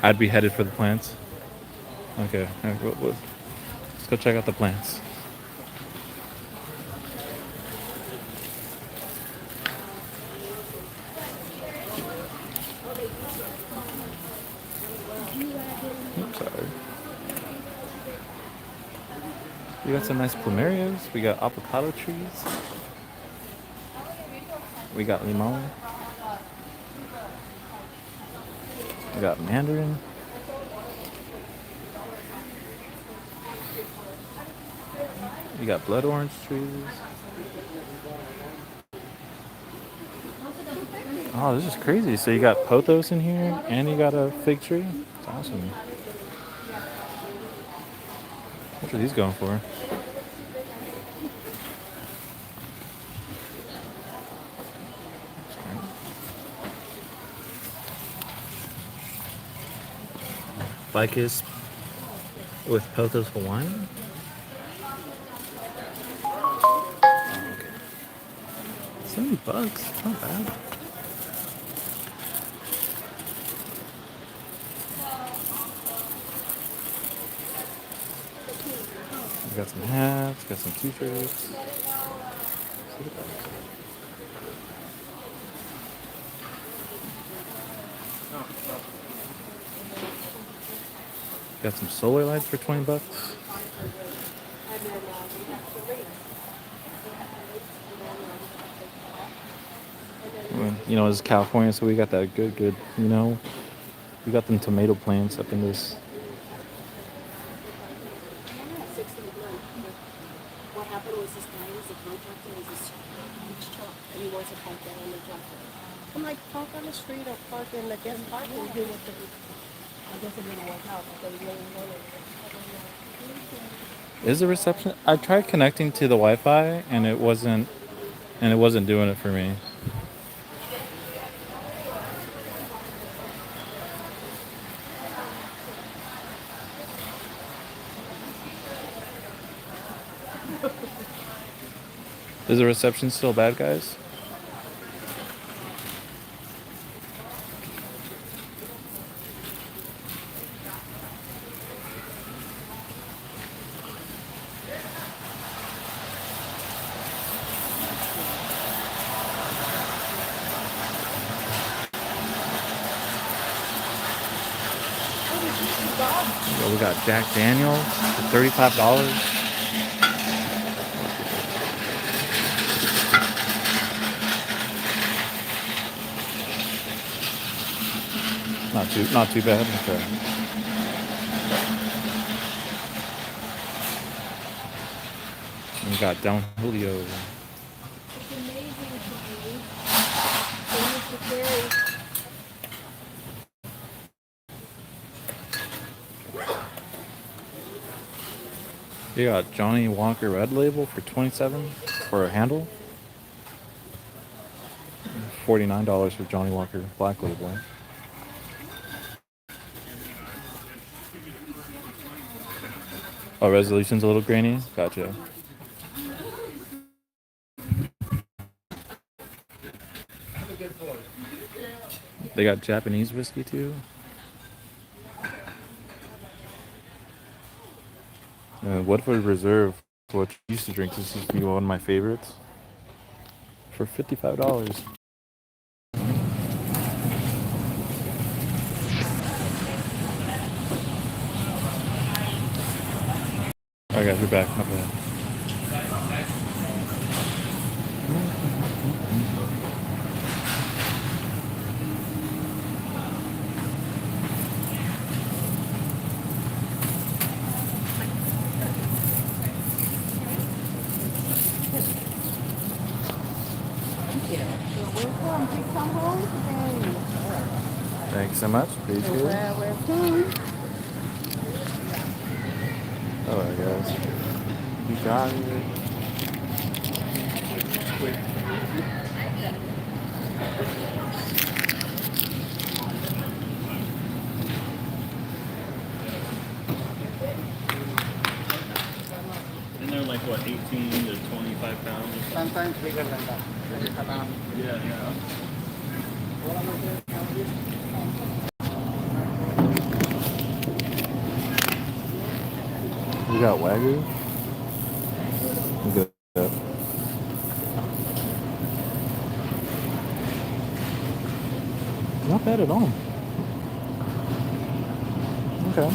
I'd be headed for the plants. Okay, let's go check out the plants. Oops, sorry. We got some nice plumerias. We got avocado trees. We got limon. We got mandarin. We got blood orange trees. Oh, this is crazy. So you got pothos in here and you got a fig tree? It's awesome. What are these going for? Ficus with pothos Hawaiian? Oh, okay. $70. It's not bad. We got some hats, got some t-shirts. Got some solar lights for $20. You know, it's California, so we got that good, you know. We got them tomato plants up in this.
What happened was this guy was a contractor, was this huge truck, and he wants to park there on the driveway. I'm like, park on the street or park in the guest parking. I guess it didn't work out because they didn't want it.
Is the reception? I tried connecting to the Wi-Fi and it wasn't doing it for me. Is the reception still bad, guys? Yo, we got Jack Daniels for $35. Not too bad. Okay. We got Don Julio.
It's amazing to me. Mr. Terry.
You got Johnny Walker Red Label for $27 for a handle. $49 for Johnny Walker Black Label. Oh, resolution's a little grainy? Gotcha. They got Japanese whiskey too. Woodford Reserve, what I used to drink, this used to be one of my favorites. For $55. Alright guys, we're back. My bad.
Welcome. Take some home today.
Thanks so much. Appreciate it.
Welcome.
Alright guys. You got it.
And they're like what, 18 to 25 pounds?
Sometimes bigger than that.
Yeah, yeah.
You got Wagyu? Good. Not bad at all. Okay.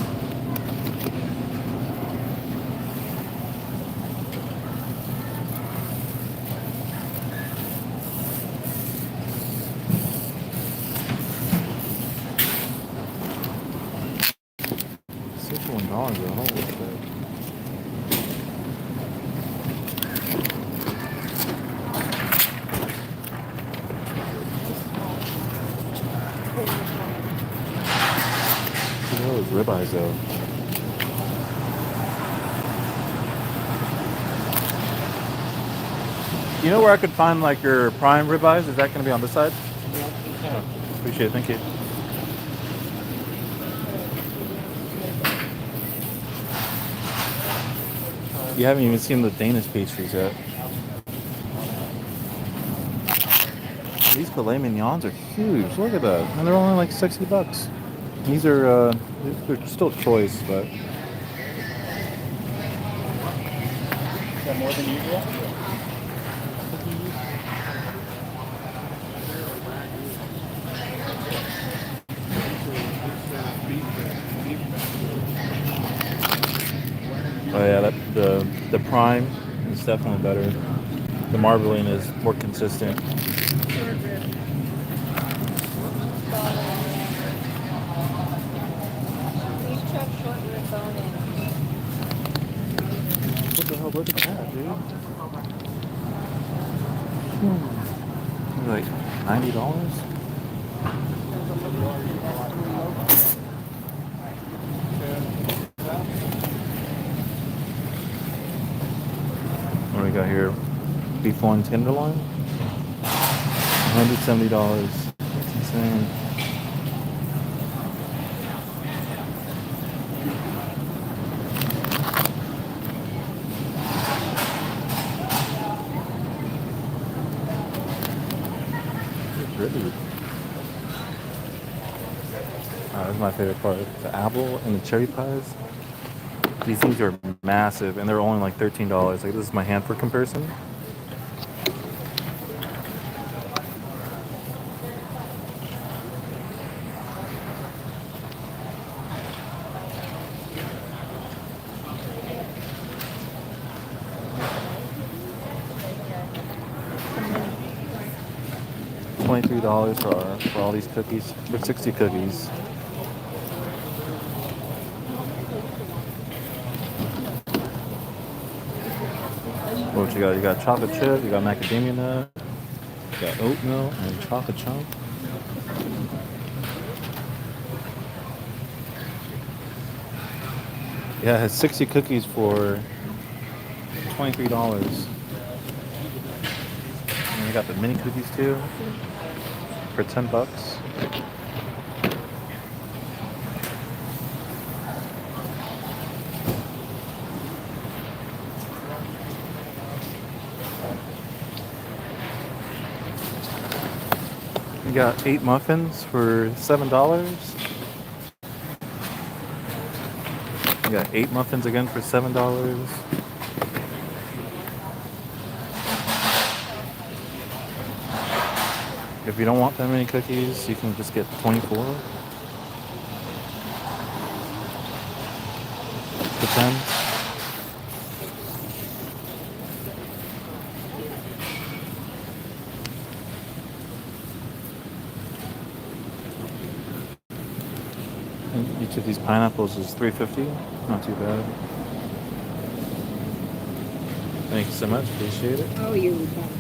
$61 a whole bit. Look at those ribeyes though. You know where I could find like your prime ribeyes? Is that going to be on this side? Yeah. Appreciate it. Thank you. You haven't even seen the Danish pastries yet. These filet mignons are huge. Look at that. And they're only like $60. These are they're still choice, but
Is that more than usual?
oh yeah, the prime is definitely better. The marbling is more consistent. What the hell? Look at that, dude. Like $90. What do we got here? Beef loin tenderloin. $170. That's insane. Really? That's my favorite part. The apple and the cherry pies. These things are massive and they're only like $13. Like this is my hand for comparison. $23 for all these cookies. For 60 cookies. What you got? You got chocolate chip, you got macadamia nut, you got oatmeal and chocolate chunk. Yeah, it has 60 cookies for $23. And we got the mini cookies too for $10. We got 8 muffins for $7. We got 8 muffins again for $7. If you don't want that many cookies, you can just get 24 for 10. And each of these pineapples is $3.50. Not too bad. Thank you so much. Appreciate it.
Oh, you're welcome.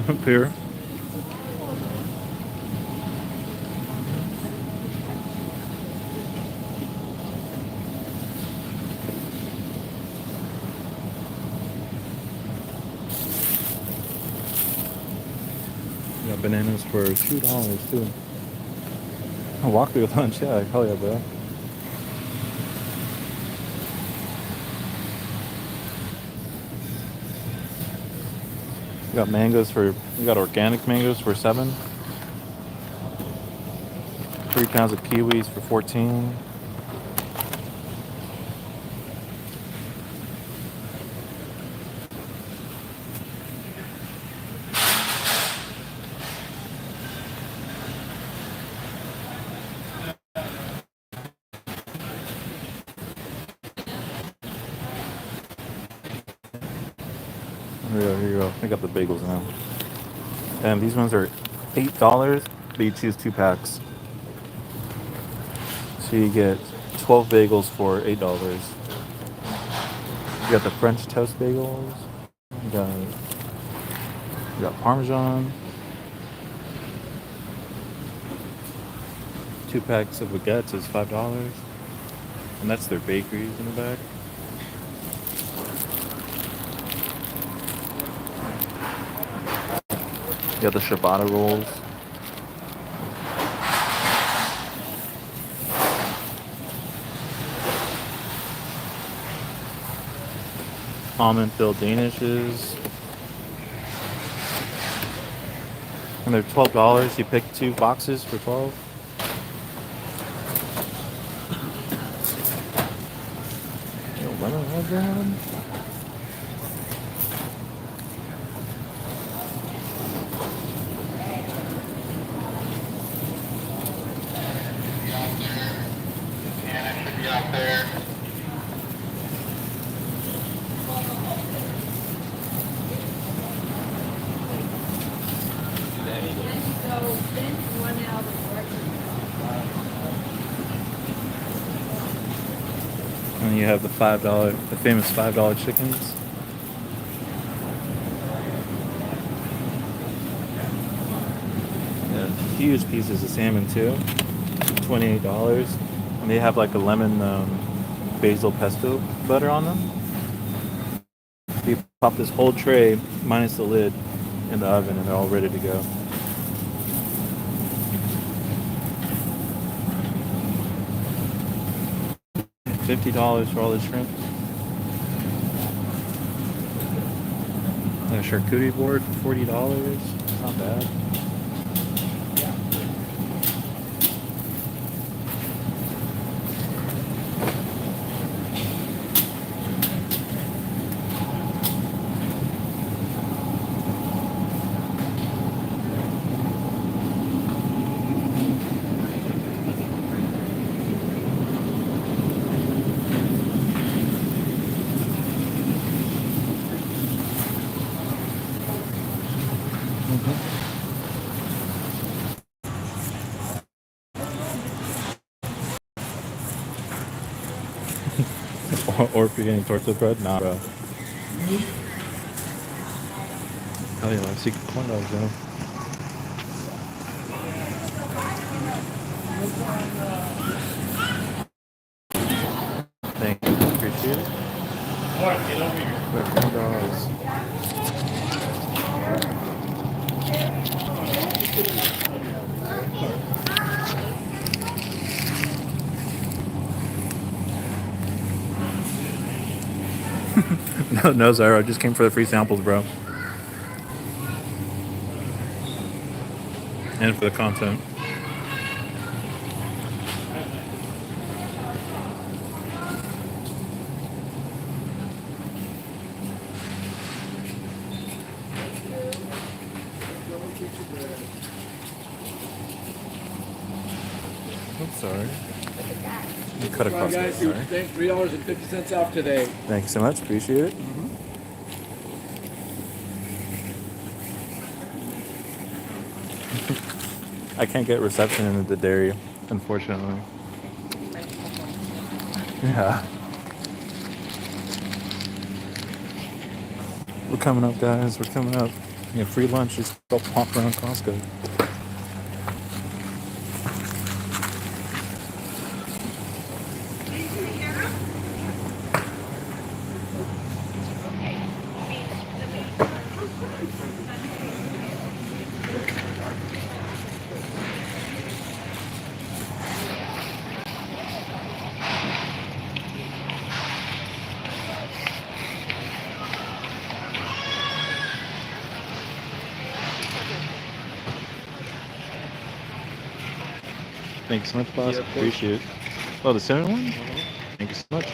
Up here. We got bananas for $2 too. A walk through lunch, yeah, hell yeah, bro. We got we got organic mangoes for 7. 3 pounds of kiwis for 14. Here you go. We got the bagels now. And these ones are $8, but you choose 2 packs. So you get 12 bagels for $8. You got the French toast bagels. You got Parmesan. 2 packs of baguettes is $5. And that's their bakeries in the back. You got the ciabatta rolls. Almond filled danishes. And they're $12. You pick 2 boxes for 12. Lemon head brown. And you have the the famous $5 chickens. Yeah, huge pieces of salmon too, $28. And they have like a lemon basil pesto butter on them. You pop this whole tray minus the lid in the oven, and they're all ready to go. $50 for all the shrimp. And a charcuterie board for $40. It's not bad. Or if you're getting tortilla bread, nah, bro. Oh yeah, I see corn dogs though. Thank you, appreciate it.
Alright, get over here.
Corn dogs. No, Zyro, I just came for the free samples, bro. And for the content. Oops, sorry. You cut across there,
Guys, you
sorry.
think $3.50 off today.
Thank you so much, appreciate it. I can't get reception in the dairy, unfortunately. Yeah. We're coming up, guys. We're coming up. You know, free lunch. Just go pop around Costco. Thanks so much, boss.
Yeah, of course.
Appreciate it. Oh, the center one? Thank you so much.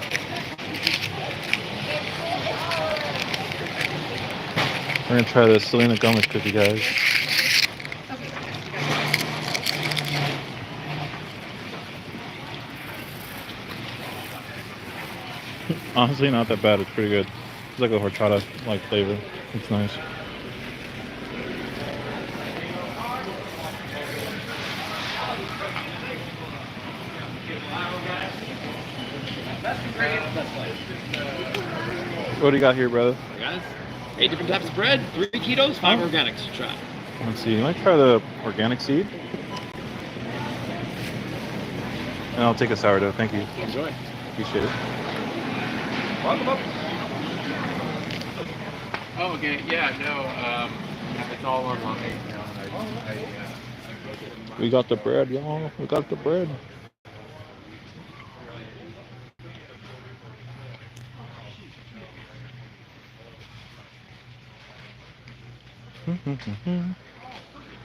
We're gonna try the Selena Gomez cookie, guys. Honestly, not that bad. It's pretty good. It's like a horchata like flavor. It's nice. What do you got here, brother?
Guys, 8 different types of bread, 3 ketos, 5 organics to try.
Let's see. You might try the organic seed. And I'll take a sourdough. Thank you.
Enjoy.
Appreciate it.
Welcome up. Oh, okay. Yeah, no. It's all online. You know,
We got the bread, y'all. We got the bread.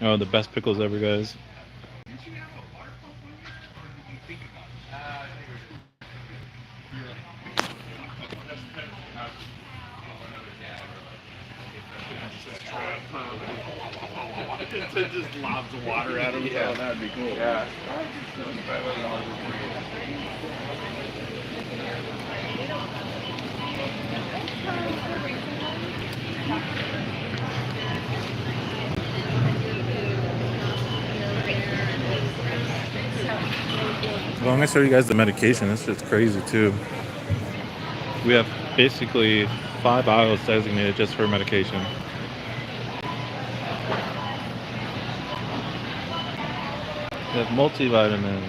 Oh, the best pickles ever, guys.
It just lobs the water at him. Yeah, that'd be cool. Yeah.
Well, I'm gonna show you guys the medication. This shit's crazy too. We have basically 5 aisles designated just for medication. We have multivitamins,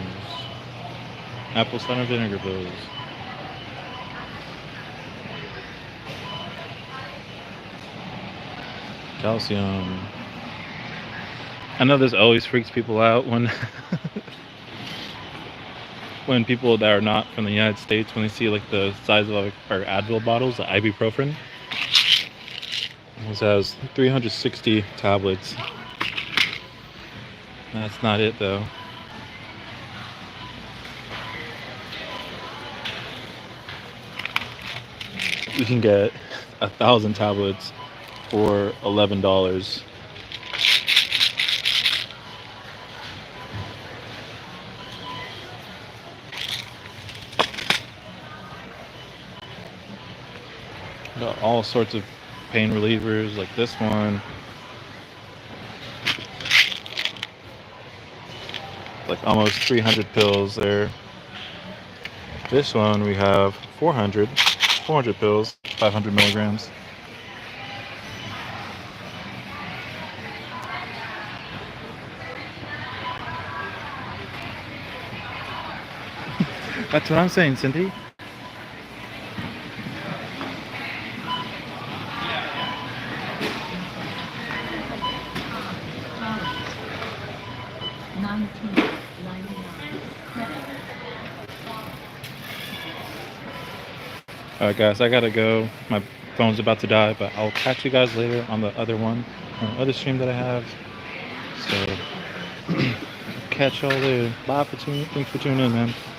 apple cider vinegar pills, calcium. I know this always freaks people out when when people that are not from the United States, when they see like the size of our Advil bottles, the ibuprofen. This has 360 tablets. That's not it though. You can get 1,000 tablets for $11. Got all sorts of pain relievers like this one. Like almost 300 pills there. This one we have 400 pills, 500 milligrams. That's what I'm saying, Cindy. Alright guys, I gotta go. My phone's about to die, but I'll catch you guys later on the other one, on the other stream that I have. So catch y'all later. Bye for tuning. Thanks for tuning in, man.